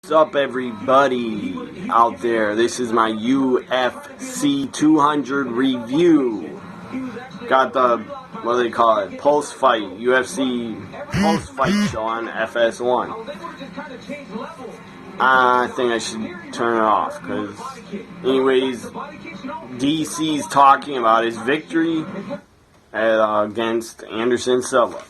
What's up, everybody out there? This is my UFC 200 review. Got the, what do they call it, post-fight, UFC post-fight show on FS1. I think I should turn it off, because anyways, DC's talking about his victory against Anderson Silva.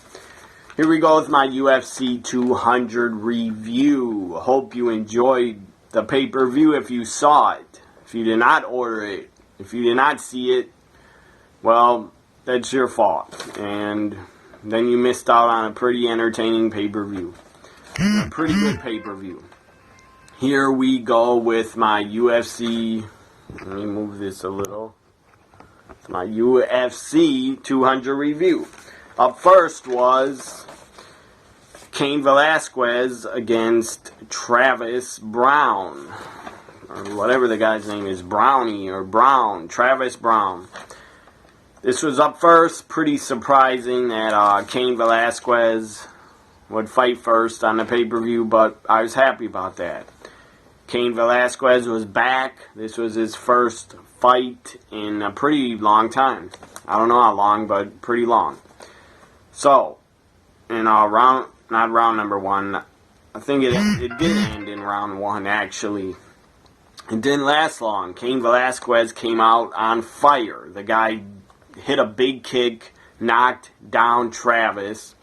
Here we go with my UFC 200 review. Hope you enjoyed the pay-per-view if you saw it. If you did not order it, if you did not see it, well, that's your fault. And then you missed out on a pretty entertaining pay-per-view. A pretty good pay-per-view. Here we go with my UFC, let me move this a little, my UFC 200 review. Up first was Cain Velasquez against Travis Brown, or whatever the guy's name is, Brownie or Brown, Travis Brown. This was up first. Pretty surprising that Cain Velasquez would fight first on the pay-per-view, but I was happy about that. Cain Velasquez was back. This was his first fight in a pretty long time. I don't know how long, but pretty long. So, in not round number one, I think it did end in round one, actually. It didn't last long. Cain Velasquez came out on fire. The guy hit a big kick, knocked down Travis,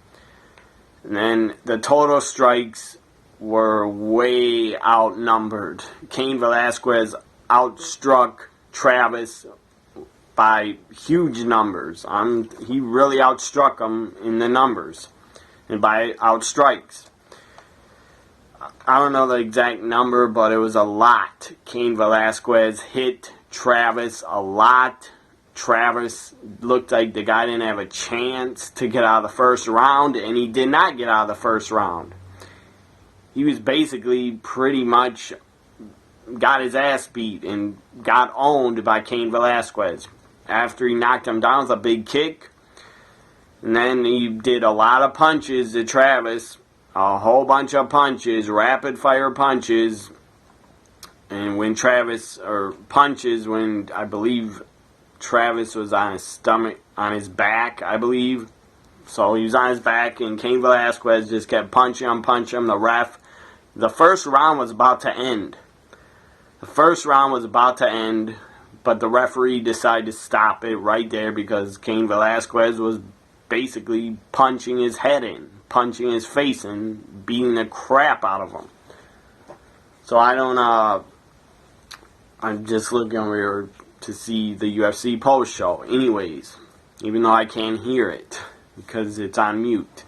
and then the total strikes were way outnumbered. Cain Velasquez outstruck Travis by huge numbers. He really outstruck him in the numbers and by outstrikes. I don't know the exact number, but it was a lot. Cain Velasquez hit Travis a lot. Travis looked like the guy didn't have a chance to get out of the first round, and he did not get out of the first round. He was basically pretty much got his ass beat and got owned by Cain Velasquez. After he knocked him down with a big kick, and then he did a lot of punches to Travis, a whole bunch of punches, rapid fire punches, and when Travis, or punches when I believe Travis was on his stomach, on his back, I believe. So he was on his back, and Cain Velasquez just kept punching him. The first round was about to end. But the referee decided to stop it right there because Cain Velasquez was basically punching his head in, punching his face in, beating the crap out of him. So I'm just looking over here to see the UFC post show. Anyways, even though I can't hear it because it's on mute.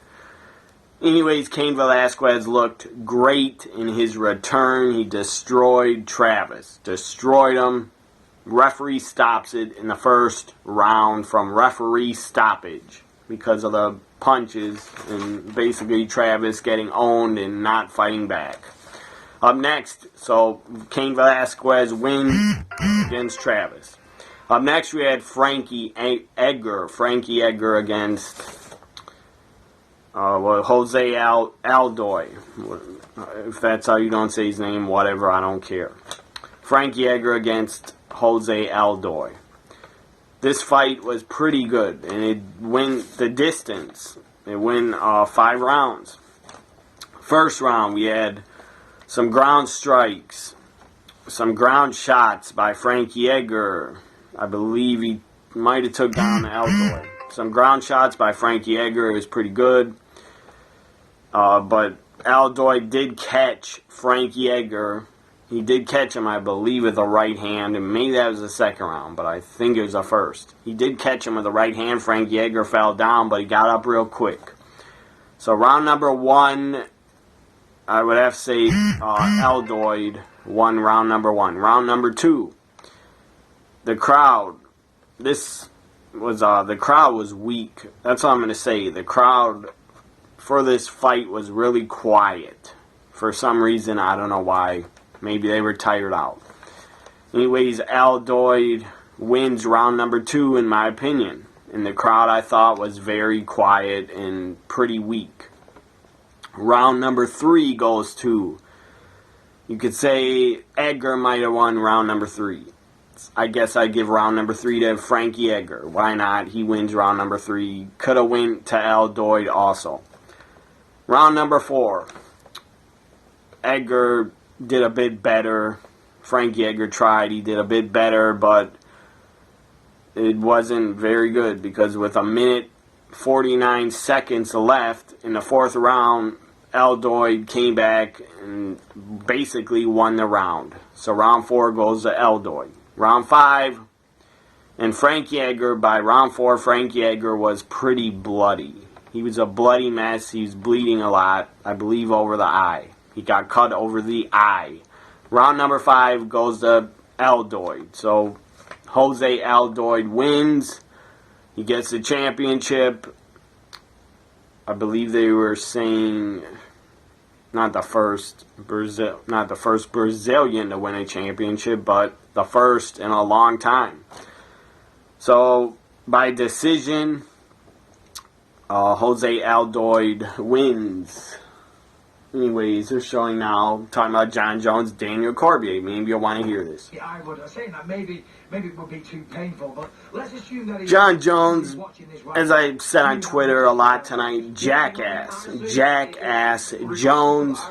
Anyways, Cain Velasquez looked great in his return. He destroyed Travis. Destroyed him. Referee stops it in the first round from referee stoppage because of the punches and basically Travis getting owned and not fighting back. Up next, so Cain Velasquez wins against Travis. Up next, we had Frankie Edgar against Jose Aldoy. If that's how you don't say his name, whatever, I don't care. Frankie Edgar against Jose Aldoy. This fight was pretty good, and it went the distance. It went 5 rounds. First round, we had some ground strikes, some ground shots by Frankie Edgar. I believe he might have took down Aldoy. Some ground shots by Frankie Edgar. It was pretty good. But Aldoy did catch Frankie Edgar. He did catch him, I believe, with the right hand, and maybe that was the second round, but I think it was the first. He did catch him with the right hand. Frankie Edgar fell down, but he got up real quick. So round number one, I would have to say Aldoy won round number one. Round number two, the crowd. The crowd was weak. That's all I'm going to say. The crowd for this fight was really quiet. For some reason, I don't know why. Maybe they were tired out. Anyways, Aldoy wins round number two, in my opinion. And the crowd, I thought, was very quiet and pretty weak. Round number 3 goes to You could say Edgar might have won round number 3. I guess I'd give round number 3 to Frankie Edgar. Why not? He wins round number 3. Could have went to Aldoid also. Round number 4. Edgar did a bit better. Frankie Edgar tried. He did a bit better, but it wasn't very good because with a minute 49 seconds left in the 4th round, Aldoid came back and basically won the round. So round 4 goes to Aldoid. Round 5, and Frankie Edgar, by round 4, Frankie Edgar was pretty bloody. He was a bloody mess. He was bleeding a lot, I believe over the eye. He got cut over the eye. Round number 5 goes to Aldoid. So Jose Aldoid wins. He gets the championship. I believe they were saying not the first Brazilian to win a championship, but the first in a long time. So by decision, Jose Aldoid wins. Anyways, they're showing now, talking about John Jones, Daniel Cormier. Maybe you'll want to hear this. Yeah, I would. Saying that maybe it would be too painful, but let's assume that John Jones, as I said on Twitter a lot tonight, jackass Jones.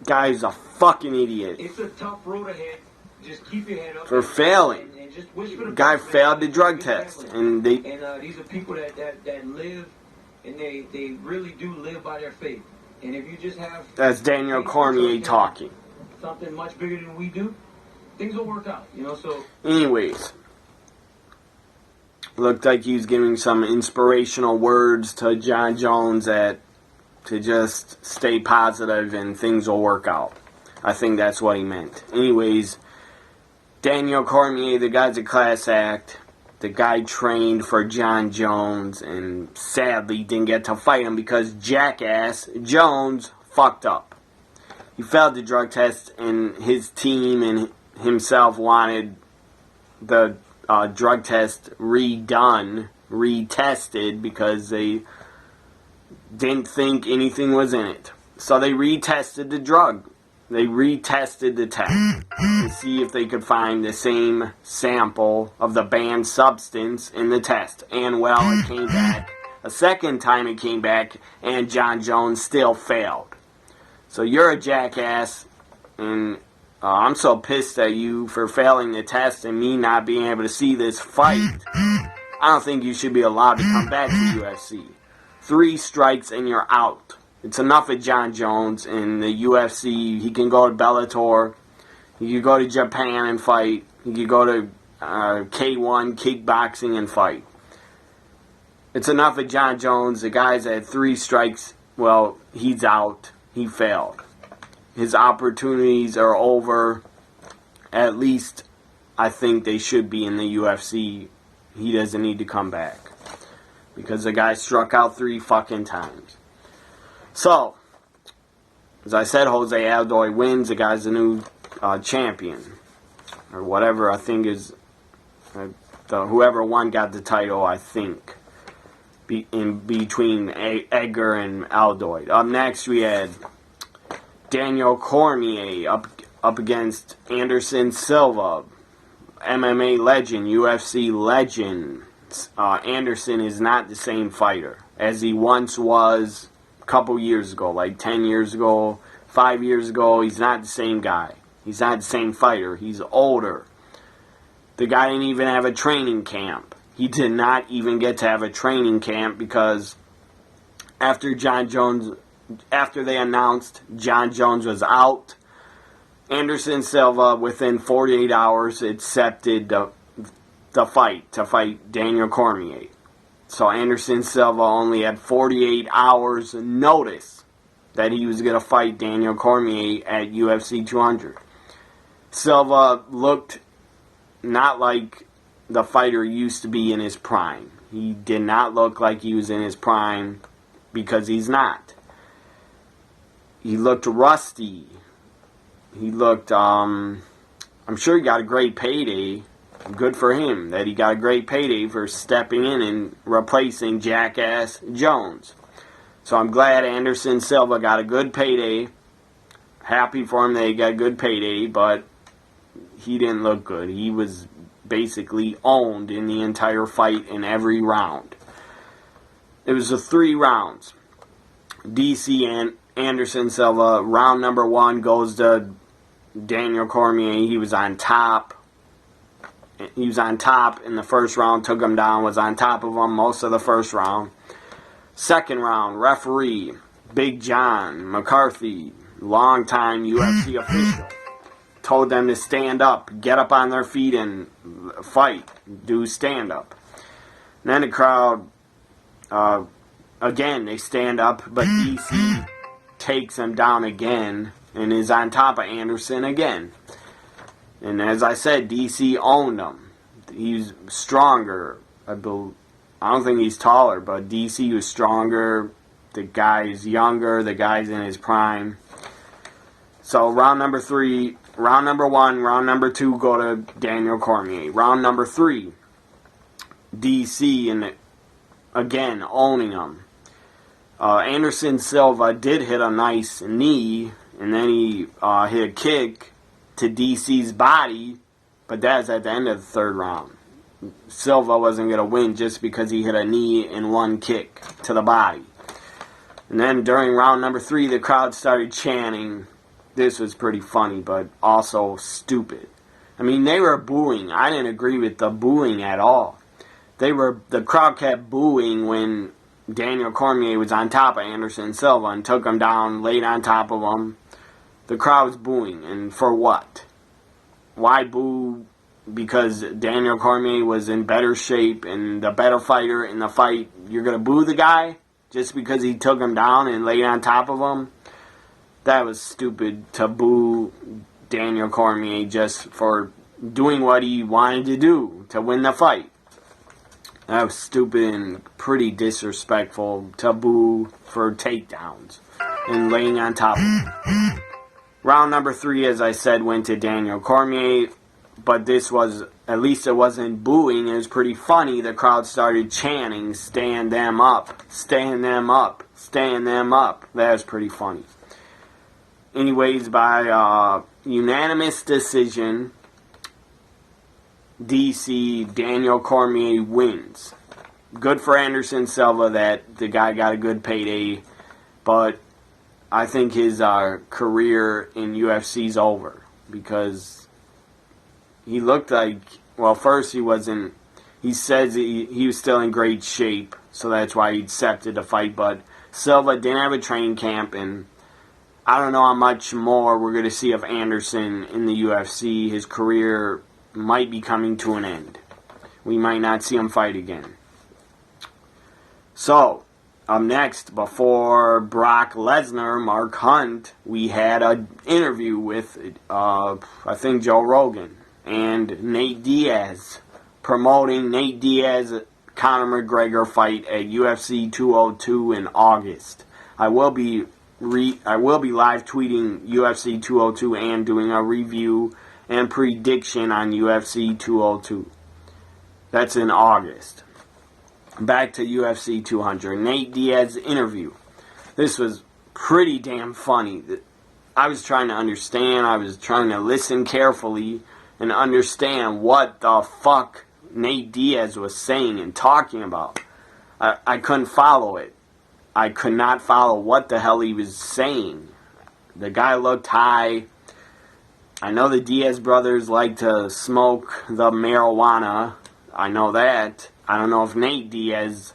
Guy's a fucking idiot. It's a tough road ahead. Just keep your head up for failing. And just wish for the guy failed the drug test, and these are people that live, and they really do live by their faith. And if you just have... That's Daniel Cormier talking. Something much bigger than we do, things will work out, so... Anyways. Looked like he was giving some inspirational words to John Jones to just stay positive and things will work out. I think that's what he meant. Anyways, Daniel Cormier, the guy's a class act. The guy trained for John Jones and sadly didn't get to fight him because jackass Jones fucked up. He failed the drug test and his team and himself wanted the drug test retested because they didn't think anything was in it. So they retested the drug. They retested the test to see if they could find the same sample of the banned substance in the test. And well, it came back. A second time it came back, and John Jones still failed. So you're a jackass, and I'm so pissed at you for failing the test and me not being able to see this fight. I don't think you should be allowed to come back to UFC. 3 strikes and you're out. It's enough of John Jones in the UFC. He can go to Bellator. He can go to Japan and fight. He can go to K1 kickboxing and fight. It's enough of John Jones. The guy's at 3 strikes. Well, he's out. He failed. His opportunities are over. At least I think they should be in the UFC. He doesn't need to come back. Because the guy struck out 3 fucking times. So, as I said, Jose Aldoid wins. The guy's the new champion. Or whatever, I think is... whoever won got the title, I think. In between Edgar and Aldoid. Up next, we had Daniel Cormier up against Anderson Silva. MMA legend, UFC legend. Anderson is not the same fighter as he once was... couple years ago, like 10 years ago, 5 years ago. He's not the same guy. He's not the same fighter. He's older. The guy didn't even have a training camp. He did not even get to have a training camp because after they announced John Jones was out, Anderson Silva within 48 hours accepted the fight to fight Daniel Cormier. So Anderson Silva only had 48 hours notice that he was going to fight Daniel Cormier at UFC 200. Silva looked not like the fighter used to be in his prime. He did not look like he was in his prime because he's not. He looked rusty. He looked, I'm sure he got a great payday. Good for him that he got a great payday for stepping in and replacing jackass Jones. So I'm glad Anderson Silva got a good payday, happy for him that he got a good payday, but he didn't look good. He was basically owned in the entire fight in every round. It was the 3 rounds. DC and Anderson Silva, round number 1 goes to Daniel Cormier. He was on top. He was on top in the first round, took him down, was on top of him most of the first round. Second round, referee, Big John McCarthy, longtime UFC official, told them to stand up, get up on their feet and fight, do stand up. And then the crowd, again, they stand up, but DC takes him down again and is on top of Anderson again. And as I said, DC owned him. He's stronger. I don't think he's taller, but DC was stronger. The guy's younger. The guy's in his prime. So round number 3, round number 1, round number 2 go to Daniel Cormier. Round number 3, DC and again owning him. Anderson Silva did hit a nice knee, and then he hit a kick to DC's body, but that's at the end of the 3rd round. Silva wasn't going to win just because he hit a knee and 1 kick to the body. And then during round number 3, the crowd started chanting. This was pretty funny, but also stupid. I mean, they were booing. I didn't agree with the booing at all. The crowd kept booing when Daniel Cormier was on top of Anderson Silva and took him down, laid on top of him. The crowd was booing, and for what? Why boo? Because Daniel Cormier was in better shape and the better fighter in the fight. You're going to boo the guy just because he took him down and laid on top of him? That was stupid to boo Daniel Cormier just for doing what he wanted to do to win the fight. That was stupid and pretty disrespectful to boo for takedowns and laying on top of him. Round number 3, as I said, went to Daniel Cormier, but this was, at least it wasn't booing, it was pretty funny. The crowd started chanting, stand them up, stand them up, stand them up. That was pretty funny. Anyways, by unanimous decision, DC, Daniel Cormier wins. Good for Anderson Silva that the guy got a good payday, but I think his career in UFC's over because he looked like, well, first he wasn't, he says he was still in great shape, so that's why he accepted the fight, but Silva didn't have a training camp, and I don't know how much more we're going to see of Anderson in the UFC. His career might be coming to an end. We might not see him fight again. So, up next, before Brock Lesnar, Mark Hunt, we had an interview with, I think, Joe Rogan and Nate Diaz, promoting Nate Diaz Conor McGregor fight at UFC 202 in August. I will be live tweeting UFC 202 and doing a review and prediction on UFC 202. That's in August. Back to UFC 200. Nate Diaz interview. This was pretty damn funny. I was trying to understand. I was trying to listen carefully and understand what the fuck Nate Diaz was saying and talking about. I couldn't follow it. I could not follow what the hell he was saying. The guy looked high. I know the Diaz brothers like to smoke the marijuana. I know that. I don't know if Nate Diaz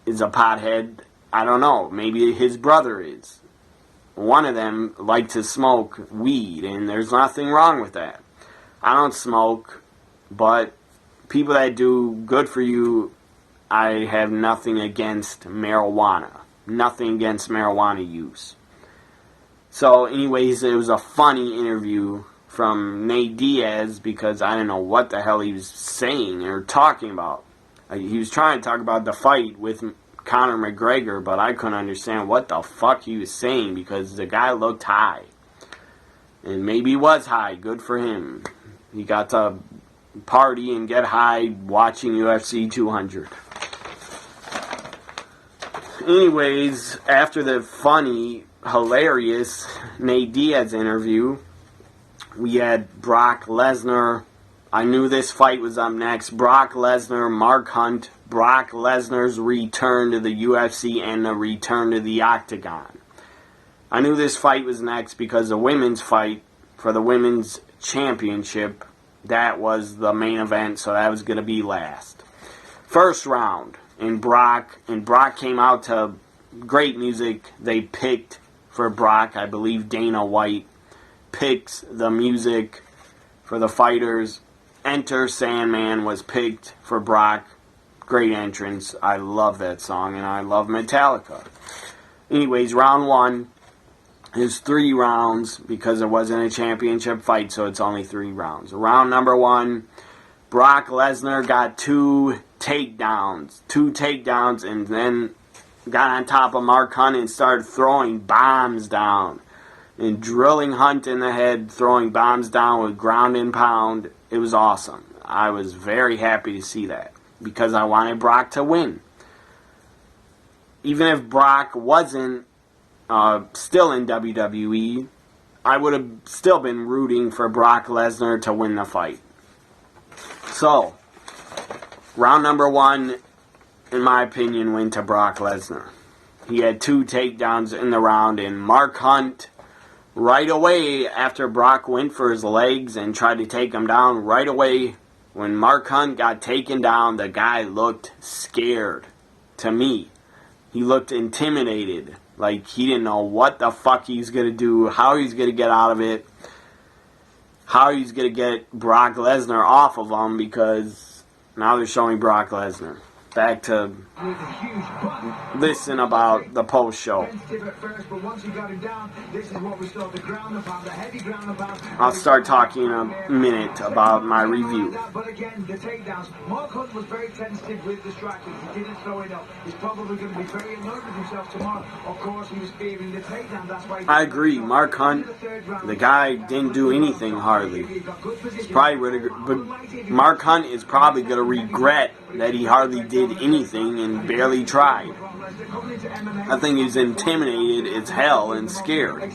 is a pothead. I don't know. Maybe his brother is. One of them liked to smoke weed, and there's nothing wrong with that. I don't smoke, but people that do, good for you. I have nothing against marijuana. Nothing against marijuana use. So, anyways, it was a funny interview from Nate Diaz because I didn't know what the hell he was saying or talking about. He was trying to talk about the fight with Conor McGregor, but I couldn't understand what the fuck he was saying because the guy looked high. And maybe he was high. Good for him. He got to party and get high watching UFC 200. Anyways, after the funny hilarious Nate Diaz interview. We had Brock Lesnar. I knew this fight was up next. Brock Lesnar, Mark Hunt. Brock Lesnar's return to the UFC and the return to the octagon. I knew this fight was next because the women's fight for the women's championship, that was the main event, so that was going to be last. First round, and Brock came out to great music. They picked for Brock. I believe Dana White picks the music for the fighters. Enter Sandman was picked for Brock. Great entrance. I love that song, and I love Metallica. Anyways, round one is 3 rounds because it wasn't a championship fight, so it's only 3 rounds. Round number 1, Brock Lesnar got 2 takedowns, and then got on top of Mark Hunt and started throwing bombs down and drilling Hunt in the head, throwing bombs down with ground and pound. It was awesome. I was very happy to see that because I wanted Brock to win. Even if Brock wasn't still in WWE, I would have still been rooting for Brock Lesnar to win the fight. So, round number 1, in my opinion, went to Brock Lesnar. He had 2 takedowns in the round, and Mark Hunt, right away after Brock went for his legs and tried to take him down, right away when Mark Hunt got taken down, the guy looked scared to me. He looked intimidated, like he didn't know what the fuck he's going to do, how he's going to get out of it, how he's going to get Brock Lesnar off of him, because now they're showing Brock Lesnar. Back to listen about the post show. I'll start talking in a minute about my review. But again, the takedowns. Mark Hunt was very tentative with distractions. He didn't throw it up. He's probably going to be very annoyed with himself tomorrow. Of course, he was fearing the takedown. That's why. I agree. Mark Hunt, the guy didn't do anything hardly. But Mark Hunt is probably going to regret that he hardly did anything and barely tried. I think he's intimidated as hell and scared.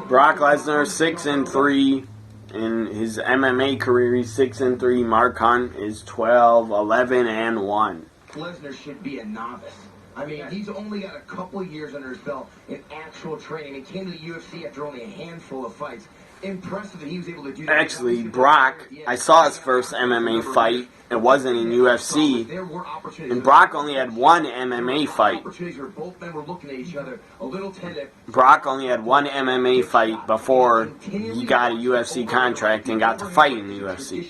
Brock Lesnar 6-3 in his MMA career. He's 6-3. Mark Hunt is 12-11-1. Lesnar should be a novice. I mean, he's only got a couple years under his belt in actual training. He came to the UFC after only a handful of fights. Impressive that he was able to do that. Actually, Brock, I saw his first MMA fight. It wasn't in UFC. And Brock only had 1 MMA fight. Brock only had 1 MMA fight before he got a UFC contract and got to fight in the UFC.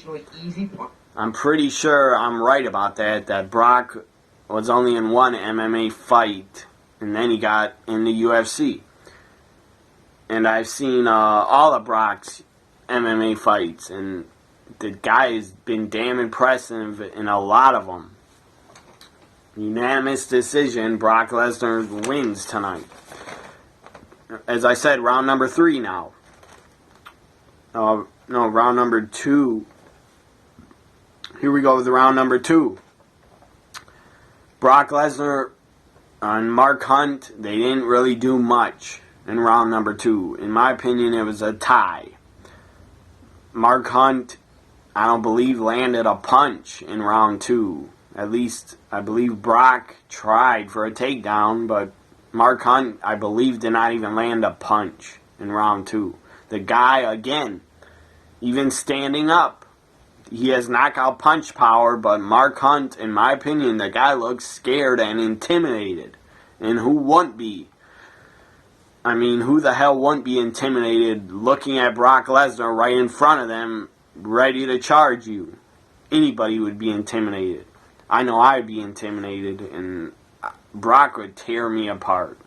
I'm pretty sure I'm right about that Brock was only in 1 MMA fight, and then he got in the UFC. And I've seen all of Brock's MMA fights, and the guy has been damn impressive in a lot of them. Unanimous decision, Brock Lesnar wins tonight. As I said, round number 3 now. No, round number 2. Here we go with round number 2. Brock Lesnar and Mark Hunt, they didn't really do much in round number 2. In my opinion, it was a tie. Mark Hunt, I don't believe, landed a punch in round 2. At least, I believe Brock tried for a takedown, but Mark Hunt, I believe, did not even land a punch in round 2. The guy, again, even standing up, he has knockout punch power, but Mark Hunt, in my opinion, the guy looks scared and intimidated. And who wouldn't be? I mean, who the hell wouldn't be intimidated looking at Brock Lesnar right in front of them, ready to charge you? Anybody would be intimidated. I know I'd be intimidated, and Brock would tear me apart.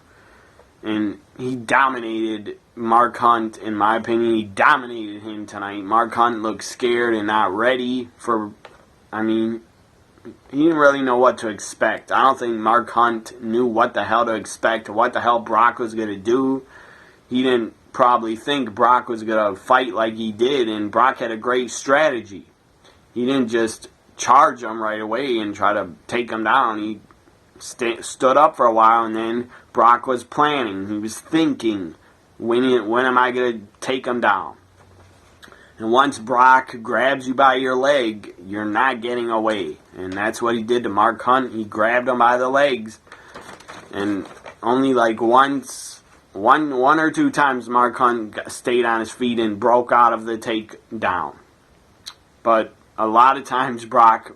And he dominated Mark Hunt, in my opinion. He dominated him tonight. Mark Hunt looked scared and not ready for, he didn't really know what to expect. I don't think Mark Hunt knew what the hell to expect, what the hell Brock was going to do. He didn't probably think Brock was going to fight like he did, and Brock had a great strategy. He didn't just charge him right away and try to take him down. He stood up for a while, and then Brock was planning. He was thinking, when am I going to take him down? And once Brock grabs you by your leg, you're not getting away. And that's what he did to Mark Hunt. He grabbed him by the legs. And only like one or two times Mark Hunt stayed on his feet and broke out of the takedown. But a lot of times Brock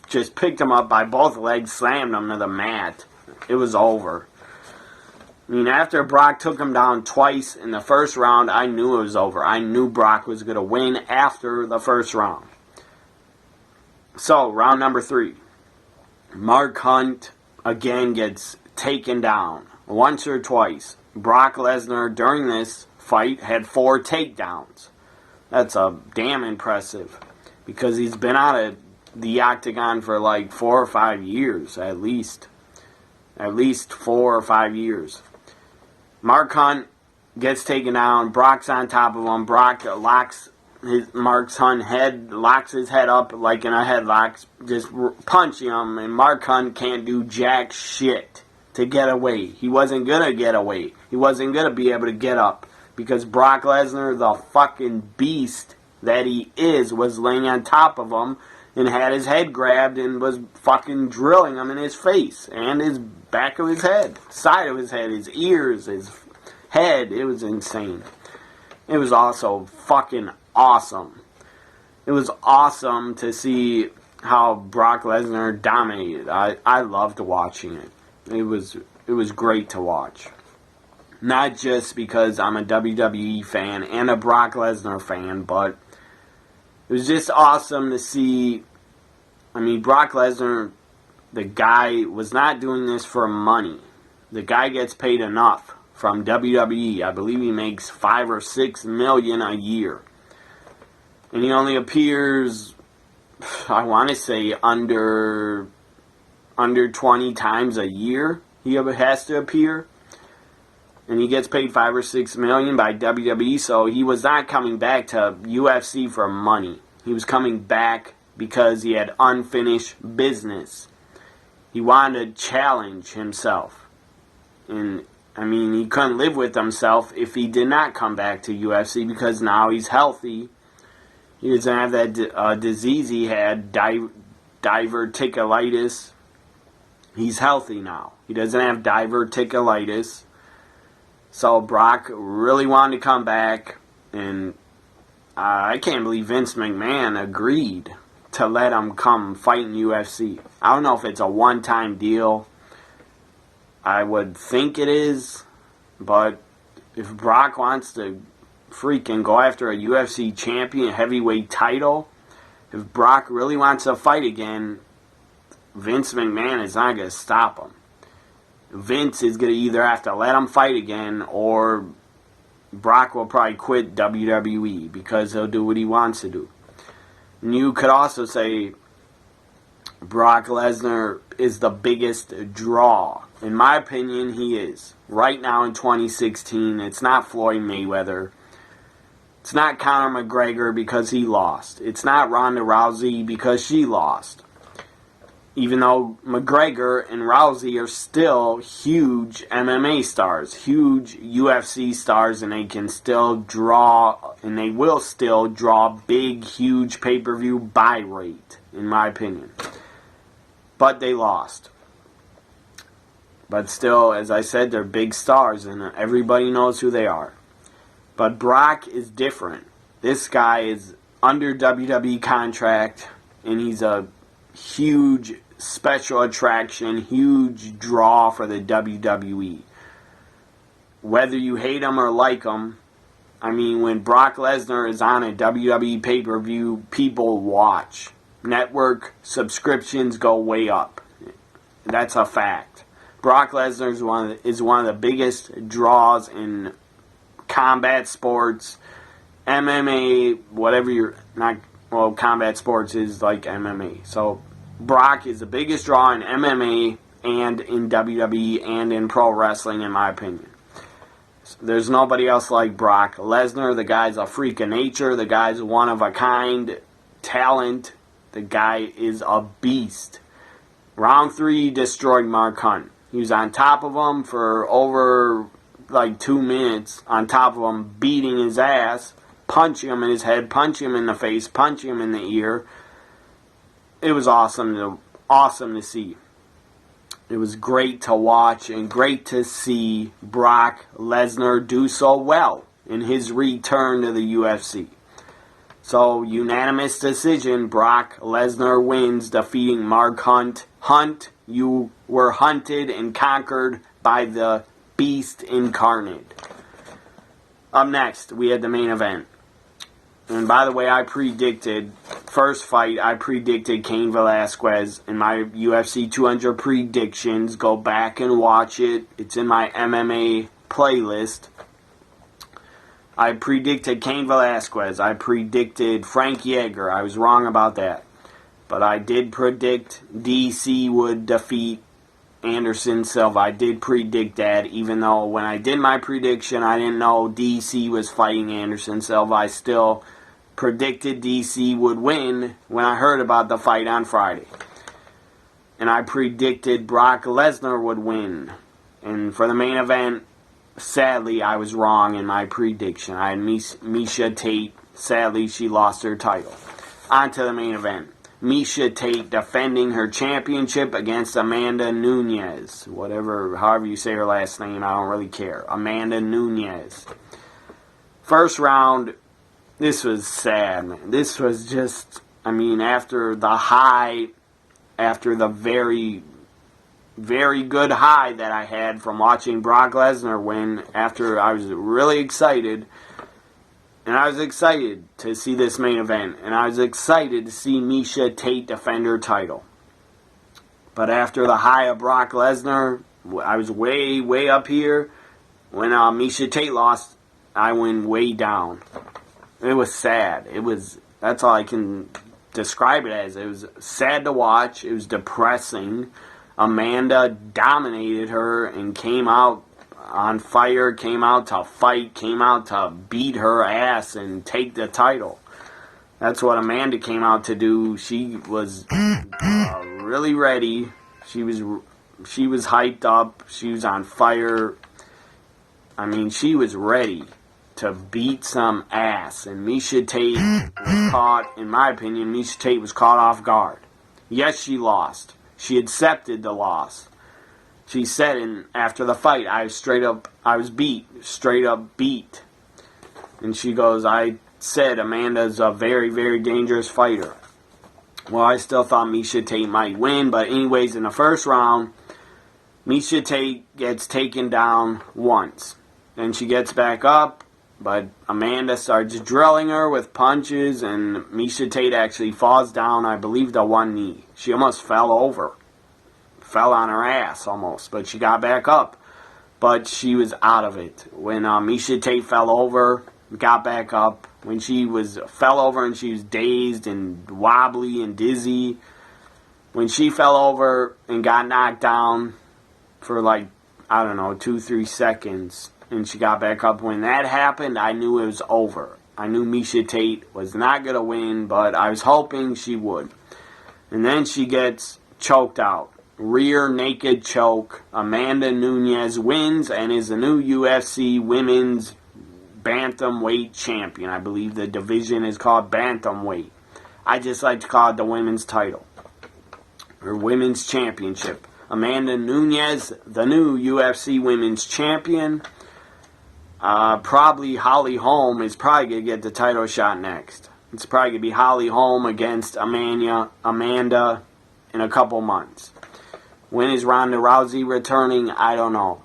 just picked him up by both legs, slammed him to the mat. It was over. I mean, after Brock took him down twice in the first round, I knew it was over. I knew Brock was going to win after the first round. So, round number 3. Mark Hunt again gets taken down once or twice. Brock Lesnar, during this fight, had 4 takedowns. That's damn impressive, because he's been out of the octagon for like 4 or 5 years, at least 4 or 5 years. Mark Hunt gets taken down. Brock's on top of him. Brock locks Mark Hunt's head, locks his head up like in a headlock, just punching him, and Mark Hunt can't do jack shit to get away. He wasn't gonna get away. He wasn't gonna be able to get up, because Brock Lesnar, the fucking beast that he is, was laying on top of him and had his head grabbed and was fucking drilling him in his face and his back of his head, side of his head, his ears, his head. It was insane. It was also fucking awesome. It was awesome to see how Brock Lesnar dominated. I loved watching it. It was great to watch. Not just because I'm a WWE fan and a Brock Lesnar fan, but it was just awesome to see. I mean, Brock Lesnar, the guy was not doing this for money. The guy gets paid enough from WWE. I believe he makes $5 or $6 million a year. And he only appears, I want to say, under 20 times a year he has to appear. And he gets paid $5 or $6 million by WWE, so he was not coming back to UFC for money. He was coming back because he had unfinished business. He wanted to challenge himself. And, I mean, he couldn't live with himself if he did not come back to UFC, because now he's healthy. He doesn't have that disease he had, diverticulitis. He's healthy now. He doesn't have diverticulitis. So Brock really wanted to come back, and I can't believe Vince McMahon agreed to let him come fight in UFC. I don't know if it's a one-time deal. I would think it is, but if Brock wants to freaking go after a UFC champion heavyweight title, if Brock really wants to fight again, Vince McMahon is not going to stop him. Vince is going to either have to let him fight again, or Brock will probably quit WWE, because he'll do what he wants to do. And you could also say Brock Lesnar is the biggest draw. In my opinion, he is. Right now in 2016, it's not Floyd Mayweather. It's not Conor McGregor because he lost. It's not Ronda Rousey because she lost. Even though McGregor and Rousey are still huge MMA stars, huge UFC stars, and they can still draw, and they will still draw big, huge pay-per-view buy rate, in my opinion. But they lost. But still, as I said, they're big stars, and everybody knows who they are. But Brock is different. This guy is under WWE contract, and he's a huge special attraction, huge draw for the WWE. Whether you hate him or like him, I mean, when Brock Lesnar is on a WWE pay-per-view, people watch. Network subscriptions go way up. That's a fact. Brock Lesnar is one of the biggest draws in combat sports, MMA, whatever you're not. Well, combat sports is like MMA. So Brock is the biggest draw in MMA and in WWE and in pro wrestling, in my opinion. There's nobody else like Brock Lesnar. The guy's a freak of nature. The guy's one of a kind talent. The guy is a beast. Round 3, he destroyed Mark Hunt. He was on top of him for over like 2 minutes, on top of him, beating his ass, punching him in his head, punching him in the face, punching him in the ear. It was awesome to see. It was great to watch and great to see Brock Lesnar do so well in his return to the UFC. So, unanimous decision, Brock Lesnar wins, defeating Mark Hunt. Hunt, you were hunted and conquered by the Beast Incarnate. Up next, we had the main event. And by the way, I predicted, first fight, I predicted Cain Velasquez in my UFC 200 predictions. Go back and watch it. It's in my MMA playlist. I predicted Cain Velasquez. I predicted Frank Yeager. I was wrong about that. But I did predict DC would defeat Anderson Silva. I did predict that, even though when I did my prediction, I didn't know DC was fighting Anderson Silva. I still predicted DC would win when I heard about the fight on Friday. And I predicted Brock Lesnar would win. And for the main event, sadly, I was wrong in my prediction. I had Miesha Tate. Sadly, she lost her title. On to the main event. Miesha Tate defending her championship against Amanda Nunes. However you say her last name, I don't really care. Amanda Nunes. First round, this was sad, man. This was just, after the very, very good high that I had from watching Brock Lesnar win, after I was really excited. And I was excited to see this main event. And I was excited to see Miesha Tate defend her title. But after the high of Brock Lesnar, I was way, way up here. When Miesha Tate lost, I went way down. It was sad. That's all I can describe it as. It was sad to watch. It was depressing. Amanda dominated her and came out on fire, came out to fight, came out to beat her ass and take the title. That's what Amanda came out to do. She was really ready. She was hyped up. She was on fire. She was ready to beat some ass. And Miesha Tate was caught, in my opinion, Miesha Tate was caught off guard. Yes, she lost. She accepted the loss. She said after the fight, I was beat, straight up beat. And she goes, I said Amanda's a very, very dangerous fighter. Well, I still thought Miesha Tate might win, but anyways, in the first round, Miesha Tate gets taken down once. Then she gets back up, but Amanda starts drilling her with punches, and Miesha Tate actually falls down, I believe, to one knee. She almost fell over. Fell on her ass almost, but she got back up. But she was out of it. When Miesha Tate fell over, got back up. When she fell over and she was dazed and wobbly and dizzy. When she fell over and got knocked down for 2-3 seconds, and she got back up. When that happened, I knew it was over. I knew Miesha Tate was not going to win, but I was hoping she would. And then she gets choked out. Rear naked choke. Amanda Nunes wins and is the new UFC Women's Bantamweight Champion. I believe the division is called Bantamweight. I just like to call it the Women's title. Or Women's Championship. Amanda Nunes, the new UFC Women's Champion. Probably Holly Holm is probably going to get the title shot next. It's probably going to be Holly Holm against Amanda in a couple months. When is Ronda Rousey returning? I don't know.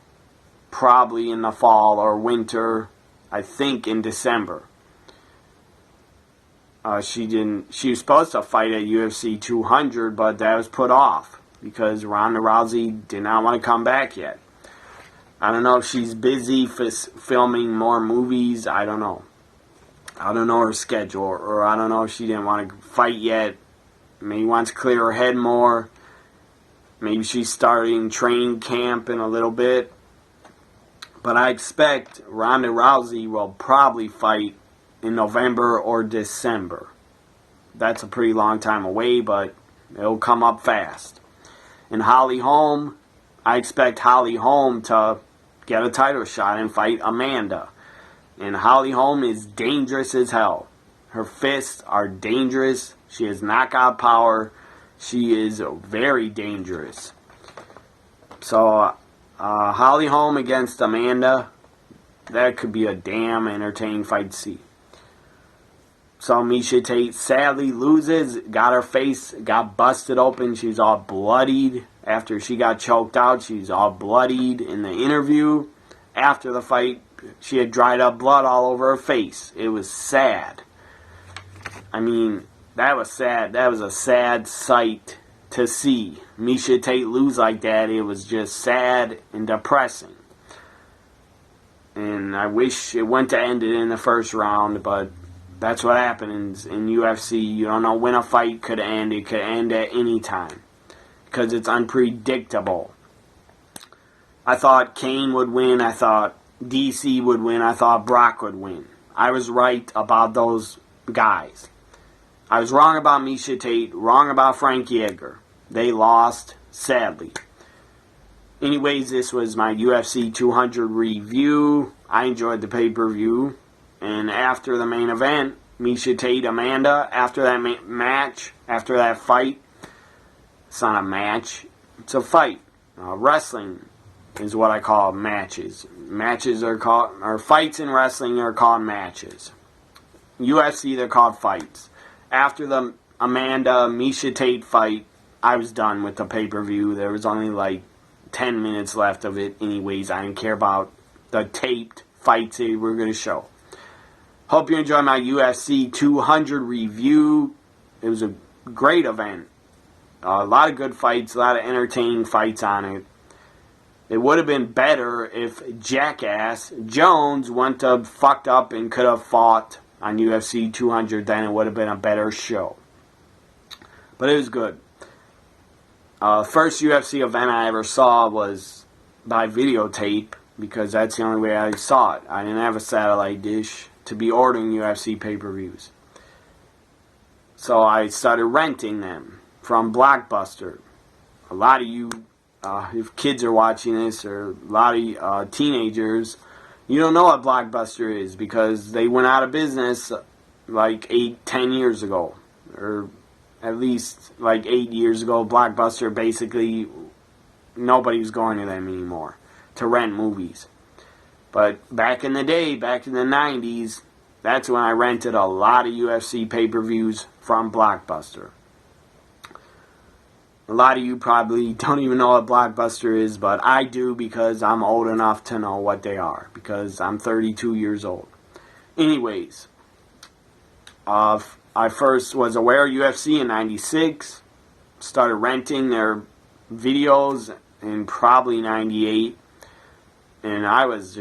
Probably in the fall or winter. I think in December. She was supposed to fight at UFC 200, but that was put off because Ronda Rousey did not want to come back yet. I don't know if she's busy filming more movies. I don't know. I don't know her schedule, or I don't know if she didn't want to fight yet. Maybe wants to clear her head more. Maybe she's starting training camp in a little bit. But I expect Ronda Rousey will probably fight in November or December. That's a pretty long time away, but it'll come up fast. And Holly Holm, I expect Holly Holm to get a title shot and fight Amanda. And Holly Holm is dangerous as hell. Her fists are dangerous. She has knockout power. She is very dangerous. So, Holly Holm against Amanda, that could be a damn entertaining fight to see. So, Miesha Tate sadly loses, got her face, got busted open. She's all bloodied. After she got choked out, she's all bloodied in the interview. After the fight, she had dried up blood all over her face. It was sad. I mean, that was sad. That was a sad sight to see. Miesha Tate lose like that. It was just sad and depressing. And I wish it went to end it in the first round, but that's what happens in UFC. You don't know when a fight could end. It could end at any time because it's unpredictable. I thought Kane would win. I thought DC would win. I thought Brock would win. I was right about those guys. I was wrong about Miesha Tate, wrong about Frankie Edgar. They lost, sadly. Anyways, this was my UFC 200 review. I enjoyed the pay-per-view. And after the main event, Miesha Tate, Amanda, after that match, after that fight, it's not a match, it's a fight. Wrestling is what I call matches. Matches are called, or fights in wrestling are called matches. UFC, they're called fights. After the Amanda Miesha Tate fight, I was done with the pay-per-view. There was only like 10 minutes left of it. Anyways, I didn't care about the taped fights they were going to show. Hope you enjoyed my UFC 200 review. It was a great event. A lot of good fights, a lot of entertaining fights on it. It would have been better if Jackass Jones went up, fucked up, and could have fought on UFC 200. Then it would have been a better show. But it was good. First UFC event I ever saw was by videotape, because that's the only way I saw it. I didn't have a satellite dish to be ordering UFC pay-per-views. So I started renting them from Blockbuster. A lot of you, if kids are watching this, or a lot of teenagers, you don't know what Blockbuster is, because they went out of business like 10 years ago. Or at least like 8 years ago. Blockbuster, basically, nobody was going to them anymore to rent movies. But back in the day, back in the 90s, that's when I rented a lot of UFC pay-per-views from Blockbuster. A lot of you probably don't even know what Blockbuster is, but I do, because I'm old enough to know what they are, because I'm 32 years old. Anyways, I first was aware of UFC in 96, started renting their videos in probably 98, and I was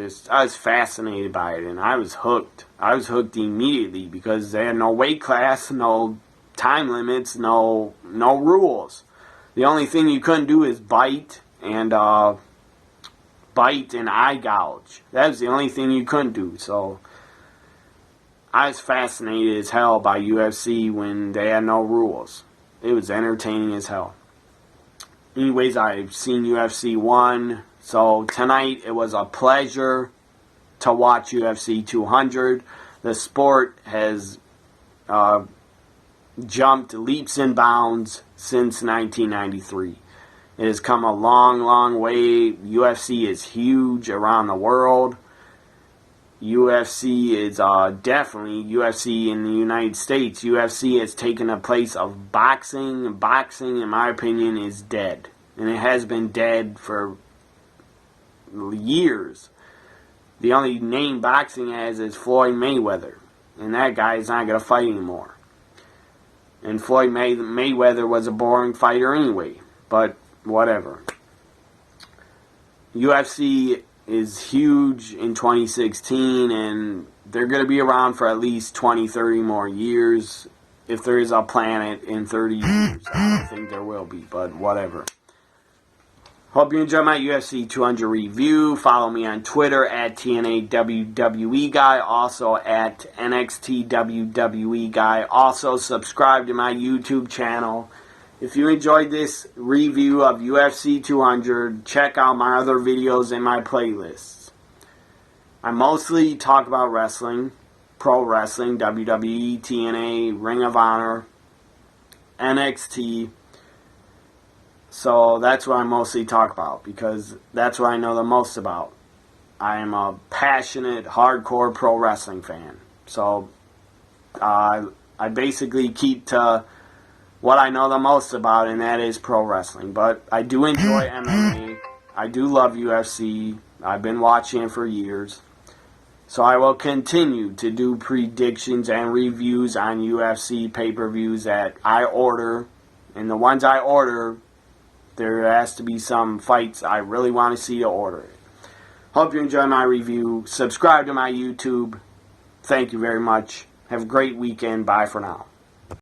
fascinated by it, and I was hooked. I was hooked immediately, because they had no weight class, no time limits, no rules. The only thing you couldn't do is bite and eye gouge. That was the only thing you couldn't do. So I was fascinated as hell by UFC when they had no rules. It was entertaining as hell. Anyways, I've seen UFC 1. So tonight it was a pleasure to watch UFC 200. The sport has jumped leaps and bounds since 1993. It has come a long, long way. UFC is huge around the world. UFC is definitely UFC in the United States. UFC has taken the place of boxing. Boxing, in my opinion, is dead. And it has been dead for years. The only name boxing has is Floyd Mayweather. And that guy is not going to fight anymore. And Floyd Mayweather was a boring fighter anyway. But whatever. UFC is huge in 2016, and they're going to be around for at least 20, 30 more years. If there is a planet in 30 years. I don't think there will be, but whatever. Hope you enjoy my UFC 200 review. Follow me on Twitter at TNAWWE Guy. Also at NXTWWE Guy. Also subscribe to my YouTube channel. If you enjoyed this review of UFC 200, check out my other videos in my playlists. I mostly talk about wrestling, pro wrestling, WWE, TNA, Ring of Honor, NXT. So that's what I mostly talk about because that's what I know the most about. I am a passionate, hardcore pro wrestling fan. So I basically keep to what I know the most about, and that is pro wrestling. But I do enjoy MMA. I do love UFC. I've been watching it for years. So I will continue to do predictions and reviews on UFC pay-per-views that I order. And the ones I order, there has to be some fights I really want to see to order it. Hope you enjoy my review. Subscribe to my YouTube. Thank you very much. Have a great weekend. Bye for now.